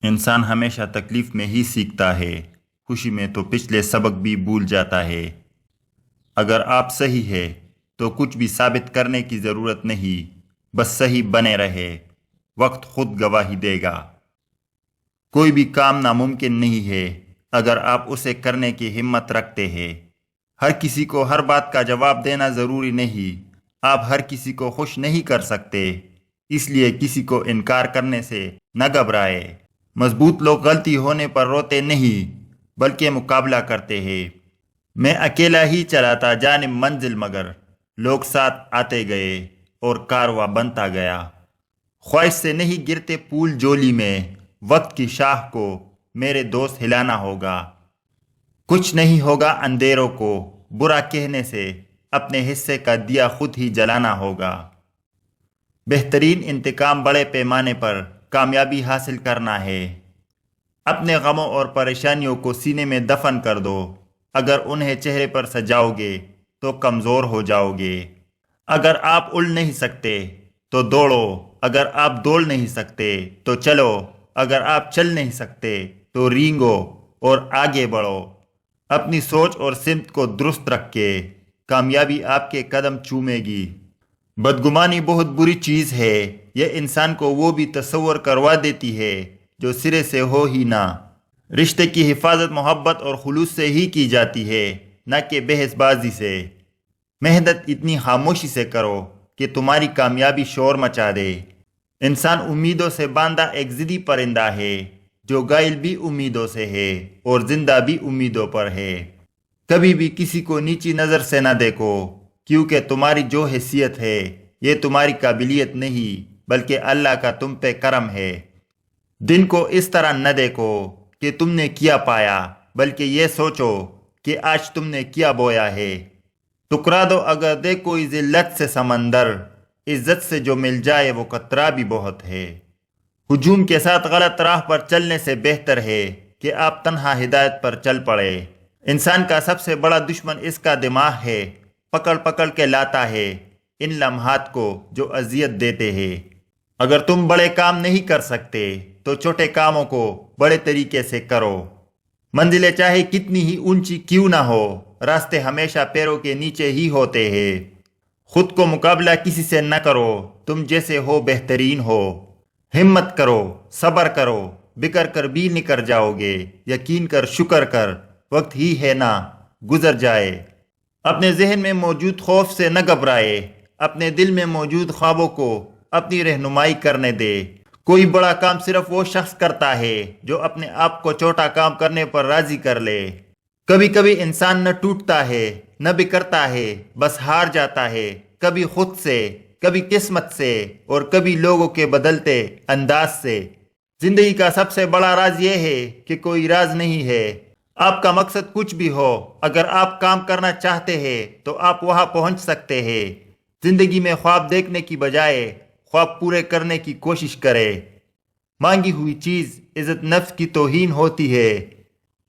انسان ہمیشہ تکلیف میں ہی سیکھتا ہے، خوشی میں تو پچھلے سبق بھی بھول جاتا ہے۔ اگر آپ صحیح ہے تو کچھ بھی ثابت کرنے کی ضرورت نہیں، بس صحیح بنے رہے، وقت خود گواہی دے گا۔ کوئی بھی کام ناممکن نہیں ہے اگر آپ اسے کرنے کی ہمت رکھتے ہیں۔ ہر کسی کو ہر بات کا جواب دینا ضروری نہیں، آپ ہر کسی کو خوش نہیں کر سکتے، اس لیے کسی کو انکار کرنے سے نہ گھبرائے۔ مضبوط لوگ غلطی ہونے پر روتے نہیں بلکہ مقابلہ کرتے ہیں۔ میں اکیلا ہی چلا تھا جانب منزل، مگر لوگ ساتھ آتے گئے اور کارواں بنتا گیا۔ خواہش سے نہیں گرتے پھول جولی میں، وقت کی شاخ کو میرے دوست ہلانا ہوگا۔ کچھ نہیں ہوگا اندھیروں کو برا کہنے سے، اپنے حصے کا دیا خود ہی جلانا ہوگا۔ بہترین انتقام بڑے پیمانے پر کامیابی حاصل کرنا ہے۔ اپنے غموں اور پریشانیوں کو سینے میں دفن کر دو، اگر انہیں چہرے پر سجاؤ گے تو کمزور ہو جاؤ گے۔ اگر آپ اڑ نہیں سکتے تو دوڑو، اگر آپ دوڑ نہیں سکتے تو چلو، اگر آپ چل نہیں سکتے تو رینگو اور آگے بڑھو۔ اپنی سوچ اور سمت کو درست رکھ کے کامیابی آپ کے قدم چومے گی۔ بدگمانی بہت بری چیز ہے، یہ انسان کو وہ بھی تصور کروا دیتی ہے جو سرے سے ہو ہی نہ۔ رشتے کی حفاظت محبت اور خلوص سے ہی کی جاتی ہے، نہ کہ بحث بازی سے۔ محنت اتنی خاموشی سے کرو کہ تمہاری کامیابی شور مچا دے۔ انسان امیدوں سے باندھا ایک ضدی پرندہ ہے جو غائل بھی امیدوں سے ہے اور زندہ بھی امیدوں پر ہے۔ کبھی بھی کسی کو نیچی نظر سے نہ دیکھو، کیونکہ تمہاری جو حیثیت ہے یہ تمہاری قابلیت نہیں بلکہ اللہ کا تم پہ کرم ہے۔ دن کو اس طرح نہ دیکھو کہ تم نے کیا پایا، بلکہ یہ سوچو کہ آج تم نے کیا بویا ہے۔ ٹکرا دو اگر دے کوئی ذلت سے سمندر، عزت سے جو مل جائے وہ قطرہ بھی بہت ہے۔ ہجوم کے ساتھ غلط راہ پر چلنے سے بہتر ہے کہ آپ تنہا ہدایت پر چل پڑے۔ انسان کا سب سے بڑا دشمن اس کا دماغ ہے، پکڑ پکڑ کے لاتا ہے ان لمحات کو جو اذیت دیتے ہیں۔ اگر تم بڑے کام نہیں کر سکتے تو چھوٹے کاموں کو بڑے طریقے سے کرو۔ منزلیں چاہے کتنی ہی اونچی کیوں نہ ہو، راستے ہمیشہ پیروں کے نیچے ہی ہوتے ہیں۔ خود کو مقابلہ کسی سے نہ کرو، تم جیسے ہو بہترین ہو۔ ہمت کرو، صبر کرو، بکر کر بھی نکر جاؤ گے، یقین کر، شکر کر، وقت ہی ہے نا گزر جائے۔ اپنے ذہن میں موجود خوف سے نہ گھبرائے، اپنے دل میں موجود خوابوں کو اپنی رہنمائی کرنے دے۔ کوئی بڑا کام صرف وہ شخص کرتا ہے جو اپنے آپ کو چھوٹا کام کرنے پر راضی کر لے۔ کبھی کبھی انسان نہ ٹوٹتا ہے نہ بکھرتا ہے، بس ہار جاتا ہے، کبھی خود سے، کبھی قسمت سے اور کبھی لوگوں کے بدلتے انداز سے۔ زندگی کا سب سے بڑا راز یہ ہے کہ کوئی راز نہیں ہے۔ آپ کا مقصد کچھ بھی ہو، اگر آپ کام کرنا چاہتے ہیں تو آپ وہاں پہنچ سکتے ہیں۔ زندگی میں خواب دیکھنے کی بجائے خواب پورے کرنے کی کوشش کرے۔ مانگی ہوئی چیز عزت نفس کی توہین ہوتی ہے۔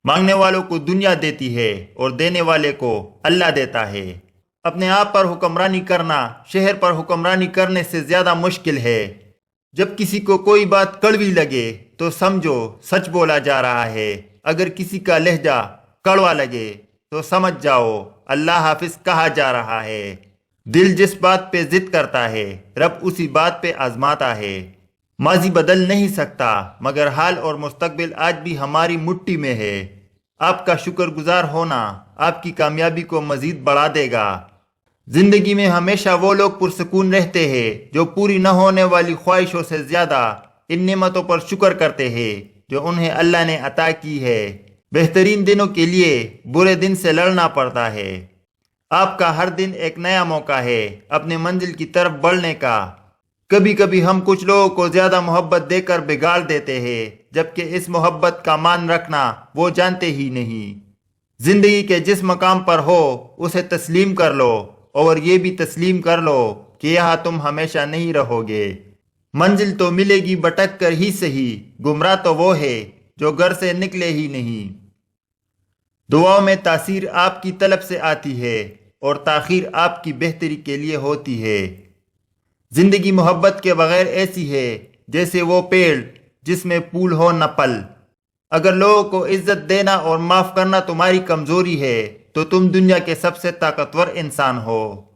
مانگنے والوں کو دنیا دیتی ہے اور دینے والے کو اللہ دیتا ہے۔ اپنے آپ پر حکمرانی کرنا شہر پر حکمرانی کرنے سے زیادہ مشکل ہے۔ جب کسی کو کوئی بات کڑوی لگے تو سمجھو سچ بولا جا رہا ہے، اگر کسی کا لہجہ کڑوا لگے تو سمجھ جاؤ اللہ حافظ کہا جا رہا ہے۔ دل جس بات پہ ضد کرتا ہے رب اسی بات پہ آزماتا ہے۔ ماضی بدل نہیں سکتا مگر حال اور مستقبل آج بھی ہماری مٹھی میں ہے۔ آپ کا شکر گزار ہونا آپ کی کامیابی کو مزید بڑھا دے گا۔ زندگی میں ہمیشہ وہ لوگ پرسکون رہتے ہیں جو پوری نہ ہونے والی خواہشوں سے زیادہ ان نعمتوں پر شکر کرتے ہیں جو انہیں اللہ نے عطا کی ہے۔ بہترین دنوں کے لیے برے دن سے لڑنا پڑتا ہے۔ آپ کا ہر دن ایک نیا موقع ہے اپنے منزل کی طرف بڑھنے کا۔ کبھی کبھی ہم کچھ لوگوں کو زیادہ محبت دے کر بگاڑ دیتے ہیں، جبکہ اس محبت کا مان رکھنا وہ جانتے ہی نہیں۔ زندگی کے جس مقام پر ہو اسے تسلیم کر لو، اور یہ بھی تسلیم کر لو کہ یہاں تم ہمیشہ نہیں رہو گے۔ منزل تو ملے گی بھٹک کر ہی سہی، گمراہ تو وہ ہے جو گھر سے نکلے ہی نہیں۔ دعاؤں میں تاثیر آپ کی طلب سے آتی ہے اور تاخیر آپ کی بہتری کے لیے ہوتی ہے۔ زندگی محبت کے بغیر ایسی ہے جیسے وہ پیڑ جس میں پھول ہو نہ پل۔ اگر لوگوں کو عزت دینا اور معاف کرنا تمہاری کمزوری ہے تو تم دنیا کے سب سے طاقتور انسان ہو۔